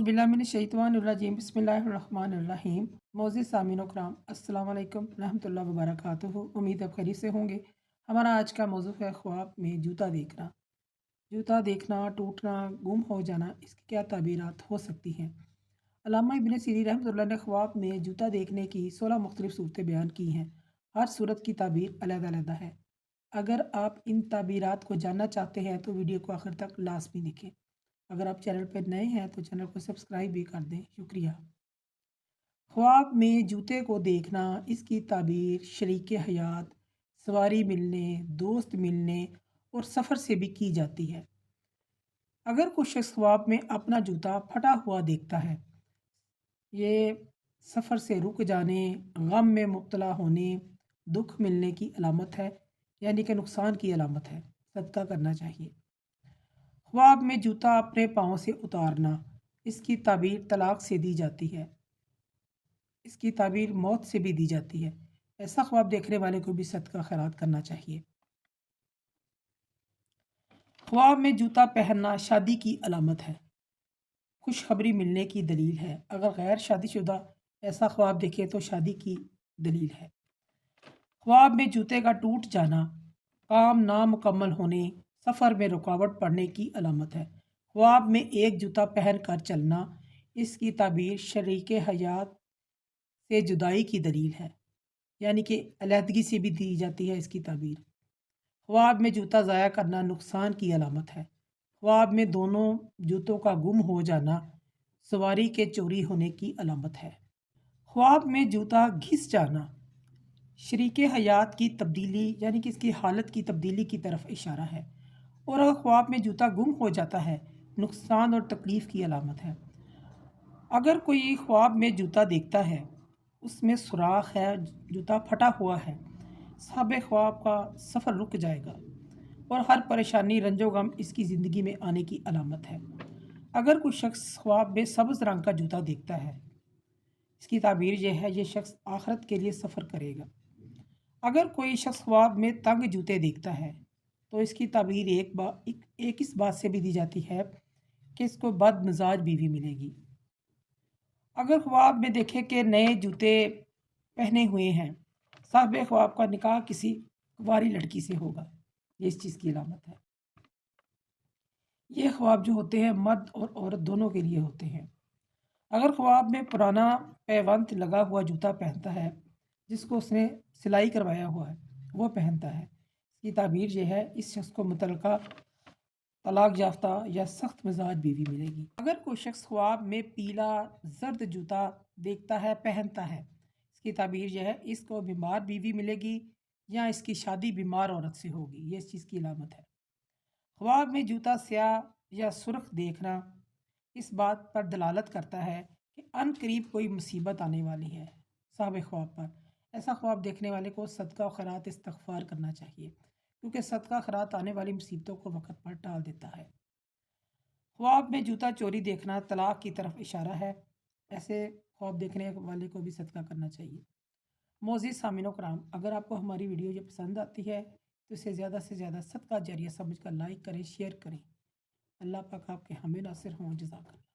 औज़ुबिल्लाहिमिनश्शैतानिर्रजीम बिस्मिल्लाहिर्रहमानिर्रहीम। मोअज़्ज़िज़ सामीन व कराम, अस्सलामु अलैकुम रहमतुल्लाहि व बरकातुहू। उम्मीद है खैरियत से होंगे। हमारा आज का मौज़ू है ख्वाब में जूता देखना। जूता देखना, टूटना, गुम हो जाना, इसकी क्या ताबीरात हो सकती हैं? अल्लामा इब्न सीरीन रहमतुल्लाह ने ख्वाब में जूता देखने की 16 मुख्तलिफ सूरतें बयान की हैं। हर सूरत की ताबीर अलग-अलग है। अगर आप इन ताबीरात को जानना चाहते हैं तो वीडियो को आखिर तक लाज़मी देखें। अगर आप चैनल पर नए हैं तो चैनल को सब्सक्राइब भी कर दें, शुक्रिया। ख्वाब में जूते को देखना, इसकी ताबीर शरीक हयात, सवारी मिलने, दोस्त मिलने और सफ़र से भी की जाती है। अगर कोई शख्स ख्वाब में अपना जूता फटा हुआ देखता है, ये सफ़र से रुक जाने, गम में मुब्तला होने, दुख मिलने की अलामत है, यानी कि नुकसान की अलामत है। सदका करना चाहिए। ख्वाब में जूता अपने पाँव से उतारना, इसकी ताबीर तलाक से दी जाती है। इसकी ताबीर मौत से भी दी जाती है। ऐसा ख्वाब देखने वाले को भी सदका खैरात करना चाहिए। ख्वाब में जूता पहनना शादी की अलामत है, खुशखबरी मिलने की दलील है। अगर गैर शादीशुदा ऐसा ख्वाब देखे तो शादी की दलील है। ख्वाब में जूते का टूट जाना, काम नामुकम्मल होने, सफ़र में रुकावट पड़ने की अलामत है। ख्वाब में एक जूता पहन कर चलना, इसकी ताबीर शरीक हयात से जुदाई की दलील है, यानी कि अलहदगी से भी दी जाती है इसकी ताबीर। ख्वाब में जूता ज़ाया करना नुकसान की अलामत है। ख्वाब में दोनों जूतों का गुम हो जाना सवारी के चोरी होने की अलामत है। ख्वाब में जूता घिस जाना शरीक हयात की तब्दीली, यानी कि इसकी हालत की तब्दीली की तरफ इशारा है। और अगर ख्वाब में जूता गुम हो जाता है, नुकसान और तकलीफ़ की अलामत है। अगर कोई ख्वाब में जूता देखता है, उसमें सुराख है, जूता फटा हुआ है, साहिब ख्वाब का सफ़र रुक जाएगा और हर परेशानी रंजो गम इसकी ज़िंदगी में आने की अलामत है। अगर कोई शख्स ख्वाब में सब्ज़ रंग का जूता देखता है, इसकी ताबीर यह है, ये शख्स आखिरत के लिए सफ़र करेगा। अगर कोई शख्स ख्वाब में तंग जूते देखता है तो इसकी ताबीर एक इस बात से भी दी जाती है कि इसको बदमिजाज बीवी मिलेगी। अगर ख्वाब में देखे कि नए जूते पहने हुए हैं, साहिब ख्वाब का निकाह किसी कुंवारी लड़की से होगा, ये इस चीज़ की अलामत है। ये ख्वाब जो होते हैं मर्द और औरत दोनों के लिए होते हैं। अगर ख्वाब में पुराना पैबंद लगा हुआ जूता पहनता है, जिसको उसने सिलाई करवाया हुआ है, वो पहनता है, इसकी ताबीर यह है, इस शख्स को मुतलका तलाक याफ्ता या सख्त मिजाज बीवी मिलेगी। अगर कोई शख्स ख्वाब में पीला जर्द जूता देखता है, पहनता है, इसकी ताबीर यह है, इसको बीमार बीवी मिलेगी या इसकी शादी बीमार औरत से होगी, ये इस चीज़ की अलामत है। ख्वाब में जूता स्याह या सुर्ख देखना इस बात पर दलालत करता है कि अनकरीब कोई मुसीबत आने वाली है साहिब ख्वाब पर। ऐसा ख्वाब देखने वाले को सदका व खैरात इस्तग़फ़ार करना चाहिए, क्योंकि सदका खैरात आने वाली मुसीबतों को वक़्त पर टाल देता है। ख्वाब में जूता चोरी देखना तलाक की तरफ इशारा है। ऐसे ख्वाब देखने वाले को भी सदका करना चाहिए। मोअज़्ज़िज़ सामीन व कराम, अगर आपको हमारी वीडियो ये पसंद आती है तो इसे ज़्यादा से ज़्यादा सदका जारिया समझ कर लाइक करें, शेयर करें। अल्लाह पाक आपके हमें नासिर हों। जज़ाकल्लाह।